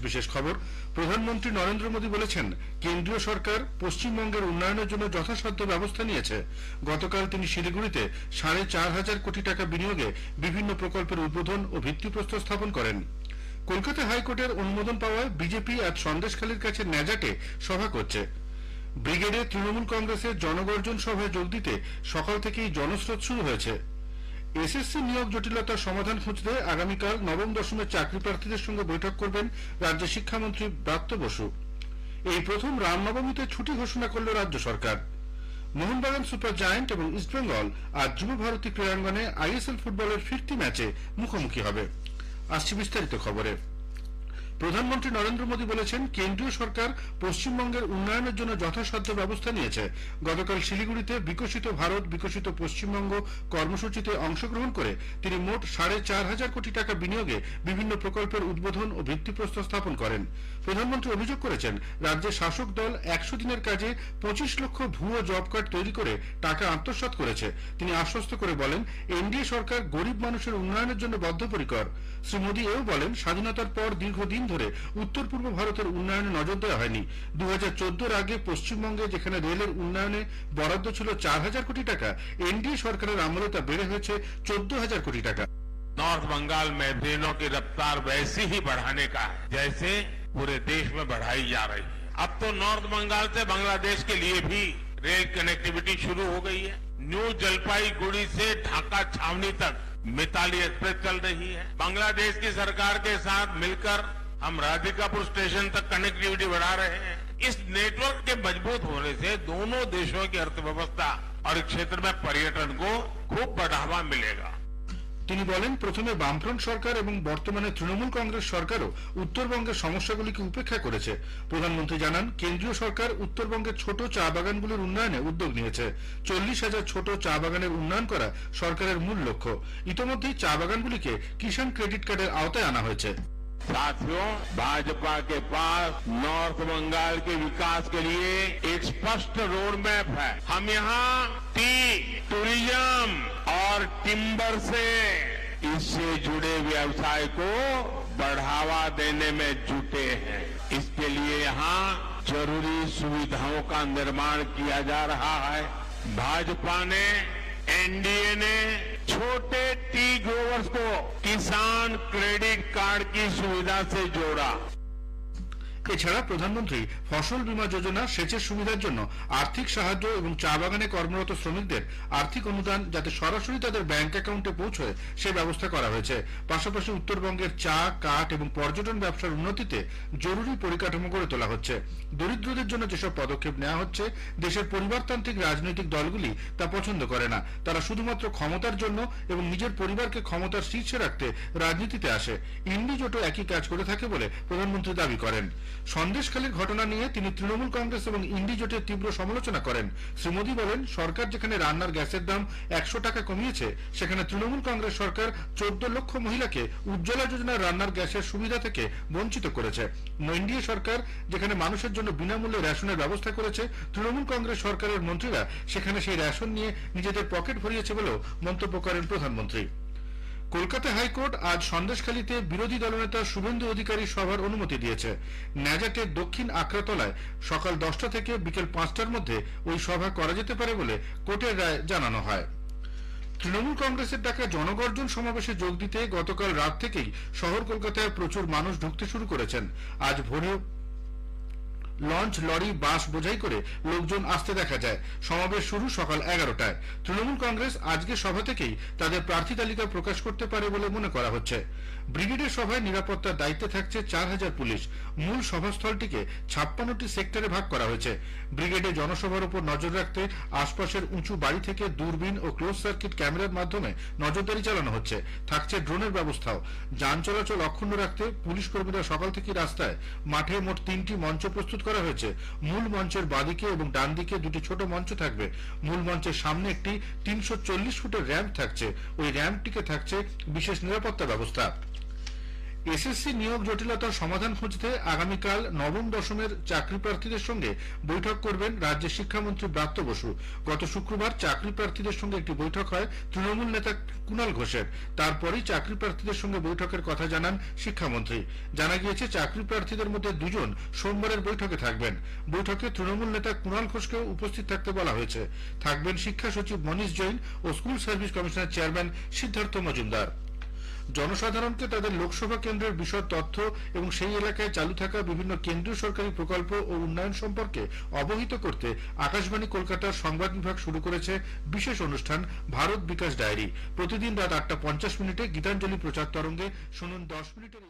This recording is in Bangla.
বিশেষ খবর। প্রধানমন্ত্রী নরেন্দ্র মোদী বলেছেন, কেন্দ্রীয় সরকার পশ্চিমবঙ্গের উন্নয়নের জন্য যথাসাধ্য ব্যবস্থা নিয়েছে। গতকাল তিনি শিলিগুড়িতে 4,500 কোটি টাকা বিনিয়োগে বিভিন্ন প্রকল্পের উদ্বোধন ও ভিত্তিপ্রস্তর স্থাপন করেন। কলকাতা হাইকোর্টের অনুমোদন পাওয়ায় বিজেপি আজ সন্দেশখালীর কাছে ন্যাজাটে সভা করছে। ব্রিগেডে তৃণমূল কংগ্রেসের জনগর্জন সভায় যোগ দিতে সকাল থেকেই জনস্রোত শুরু হয়েছে। এসএসসি নিয়োগ জটিলতার সমাধান খুঁজতে আগামীকাল নবম দশমের চাকরি প্রার্থীদের সঙ্গে বৈঠক করবেন রাজ্যের শিক্ষামন্ত্রী ব্রাত্য বসু। এই প্রথম রামনবমীতে ছুটি ঘোষণা করল রাজ্য সরকার। মোহনবাগান সুপার জায়ান্ট এবং ইস্টবেঙ্গল আজ যুব ভারতী ক্রীড়াঙ্গনে আইএসএল ফুটবলের ফিরতি ম্যাচে মুখোমুখি হবে। আসছে বিস্তারিত খবরে। প্রধানমন্ত্রী নরেন্দ্র মোদী বলেছেন, কেন্দ্রীয় সরকার পশ্চিমবঙ্গের উন্নয়নের জন্য যথাসাধ্য ব্যবস্থা নিয়েছে। গতকাল শিলিগুড়িতে বিকশিত ভারত বিকশিত পশ্চিমবঙ্গ কর্মসূচিতে অংশগ্রহণ করে তিনি মোট 4,500 কোটি টাকা বিনিয়োগে বিভিন্ন প্রকল্পের উদ্বোধন ও ভিত্তিপ্রস্তর স্থাপন করেন। প্রধানমন্ত্রী অভিযোগ করেছেন, রাজ্যের শাসক দল 100 দিনের কাজে 25 লক্ষ ভুয়ো জব কার্ড তৈরি করে টাকা আত্মসাৎ করেছে। তিনি আশ্বস্ত করে বলেন, এনডিএ সরকার গরিব মানুষের উন্নয়নের জন্য বদ্ধপরিকর। শ্রী মোদী এও বলেন, স্বাধীনতার পর দীর্ঘদিন ধরে উত্তর পূর্ব ভারতের উন্নয়নে নজর দেওয়া হয়নি। 2014 আগে পশ্চিমবঙ্গে যেখানে রেলের উন্নয়নে বরাদ্দ ছিল 4,000 কোটি টাকা, এনডিএ সরকারের আমলে তা বেড়ে হয়েছে 14,000 কোটি টাকা। नॉर्थ बंगाल में ट्रेनों की रफ्तार वैसी ही बढ़ाने का है जैसे पूरे देश में बढ़ाई जा रही है। अब तो नॉर्थ बंगाल से बांग्लादेश के लिए भी रेल कनेक्टिविटी शुरू हो गई है। न्यू जलपाईगुड़ी से ढाका छावनी तक मिताली एक्सप्रेस चल रही है। बांग्लादेश की सरकार के साथ मिलकर हम राधिकापुर स्टेशन तक कनेक्टिविटी बढ़ा रहे हैं। इस नेटवर्क के मजबूत होने से दोनों देशों की अर्थव्यवस्था और क्षेत्र में पर्यटन को खूब बढ़ावा मिलेगा। তিনি বলেন, প্রথমে বামফ্রন্ট সরকার এবং বর্তমানে তৃণমূল কংগ্রেস সরকারও উত্তরবঙ্গের সমস্যাগুলিকে উপেক্ষা করেছে। প্রধানমন্ত্রী জানান, কেন্দ্রীয় সরকার উত্তরবঙ্গের ছোট চা বাগানগুলির উন্নয়নে উদ্যোগ নিয়েছে। 40,000 ছোট চা বাগানের উন্নয়ন করা সরকারের মূল লক্ষ্য। ইতোমধ্যেই চা বাগানগুলিকে কিষাণ ক্রেডিট কার্ডের আওতায় আনা হয়েছে। साथियों, भाजपा के पास नॉर्थ बंगाल के विकास के लिए एक स्पष्ट रोड मैप है। हम यहाँ टी, टूरिज्म और टिम्बर से इससे जुड़े व्यवसाय को बढ़ावा देने में जुटे हैं। इसके लिए यहाँ जरूरी सुविधाओं का निर्माण किया जा रहा है। भाजपा ने, एनडीए ने छोटे टी ग्रोवर्स को किसान क्रेडिट कार्ड की सुविधा से जोड़ा। এছাড়া প্রধানমন্ত্রী ফসল বীমা যোজনা, সেচের সুবিধার জন্য আর্থিক সাহায্য এবং চা বাগানে কর্মরত শ্রমিকদের আর্থিক অনুদান যাতে সরাসরি তাদের ব্যাংক অ্যাকাউন্টে পৌঁছয় সে ব্যবস্থা করা হয়েছে। পাশাপাশি উত্তরবঙ্গের চা, কাঠ এবং পর্যটন ব্যবসার উন্নতিতে জরুরি পরিকাঠামো গড়ে তোলা হচ্ছে। দরিদ্রদের জন্য যেসব পদক্ষেপ নেওয়া হচ্ছে, দেশের পরিবারতান্ত্রিক রাজনৈতিক দলগুলি তা পছন্দ করে না। তারা শুধুমাত্র ক্ষমতার জন্য এবং নিজের পরিবারকে ক্ষমতার শীর্ষে রাখতে রাজনীতিতে আসে। ইন্ডি জোটও একই কাজ করে থাকে বলে প্রধানমন্ত্রী দাবি করেন। সন্দেশখালীর ঘটনা নিয়ে তিনি তৃণমূল কংগ্রেস এবং ইন্ডি জোটের তীব্র সমালোচনা করেন। শ্রী মোদী বলেন, সরকার যেখানে রান্নার গ্যাসের দাম 100 টাকা কমিয়েছে, সেখানে তৃণমূল কংগ্রেস সরকার 14 লক্ষ মহিলাকে উজ্জ্বলা যোজনার রান্নার গ্যাসের সুবিধা থেকে বঞ্চিত করেছে। এনডিএ সরকার যেখানে মানুষের জন্য বিনামূল্যে রেশনের ব্যবস্থা করেছে, তৃণমূল কংগ্রেস সরকারের মন্ত্রীরা সেখানে সেই রেশন নিয়ে নিজেদের পকেট ভরিয়েছে বলেও মন্তব্য করেন প্রধানমন্ত্রী। কলকাতা হাইকোর্ট আজ সন্দেশখালীতে বিরোধী দলনেতা শুভেন্দু অধিকারী সভার অনুমতি দিয়েছে। ন্যাজাটের দক্ষিণ আকরাতলায় সকাল 10টা থেকে বিকেল 5টার মধ্যে ওই সভা করা যেতে পারে বলে কোর্টের রায় জানানো হয়। তৃণমূল কংগ্রেসের ডাকা জনগর্জন সমাবেশে যোগ দিতে গতকাল রাত থেকেই শহর কলকাতায় প্রচুর মানুষ ঢুকতে শুরু করেছেন। আজ ভোরে লঞ্চ, লরি, বাস বোঝাই করে লোকজন আসতে দেখা যায়। সমাবেশ শুরু সকাল 11টায়। তৃণমূল কংগ্রেস আজকে সভা থেকেই তাদের প্রার্থী তালিকা প্রকাশ করতে পারে বলে মনে করা হচ্ছে। ব্রিগেডের সভায় নিরাপত্তার দায়িত্বে থাকছে 4,000 পুলিশ। মূল সভাস্থলটিকে 56টি সেক্টরে ভাগ করা হয়েছে। ব্রিগেডে জনসভার উপর নজর রাখতে আশপাশের উঁচু বাড়ি থেকে দূরবীন ও ক্লোজ সার্কিট ক্যামেরার মাধ্যমে নজরদারি চালানো হচ্ছে। থাকছে ড্রোনের ব্যবস্থাও। যান চলাচল অক্ষুণ্ণ রাখতে পুলিশ কর্মীরা সকাল থেকে রাস্তায়। মাঠে মোট 3টি মঞ্চ প্রস্তুত করা হয়েছে। মূল মঞ্চের বাঁদিকে এবং ডান দিকে 2টি ছোট মঞ্চ থাকবে। মূল মঞ্চের সামনে একটি 340 ফুটের র্যাম্প থাকছে। ওই র্যাম্পটিকে থাকছে বিশেষ নিরাপত্তা ব্যবস্থা। এসএসসি নিয়োগ জটিলতার সমাধান খুঁজতে আগামীকাল নবম দশমের চাকরি প্রার্থীদের সঙ্গে বৈঠক করবেন রাজ্যের শিক্ষামন্ত্রী ব্রাত্য বসু। গত শুক্রবার চাকরি প্রার্থীদের সঙ্গে একটি বৈঠক হয় তৃণমূল নেতা কুণাল ঘোষের। তারপরই চাকরি প্রার্থীদের সঙ্গে বৈঠকের কথা জানান শিক্ষামন্ত্রী। জানা গিয়েছে চাকরি প্রার্থীদের মধ্যে দুজন সোমবারের বৈঠকে থাকবেন। বৈঠকে তৃণমূল নেতা কুণাল ঘোষকেও উপস্থিত থাকতে বলা হয়েছে। থাকবেন শিক্ষা সচিব মনীষ জৈন ও স্কুল সার্ভিস কমিশনের চেয়ারম্যান সিদ্ধার্থ মজুমদার। জনসাধারণকে তাদের লোকসভা কেন্দ্রের বিশদ তথ্য এবং সেই এলাকায় চালু থাকা বিভিন্ন কেন্দ্রীয় সরকারি প্রকল্প ও উন্নয়ন সম্পর্কে অবহিত করতে আকাশবাণী কলকাতার সংবাদ বিভাগ শুরু করেছে বিশেষ অনুষ্ঠান ভারত বিকাশ ডায়েরি। প্রতিদিন রাত 8:50 গীতাঞ্জলি প্রচার তরঙ্গে শুনুন 10 মিনিটের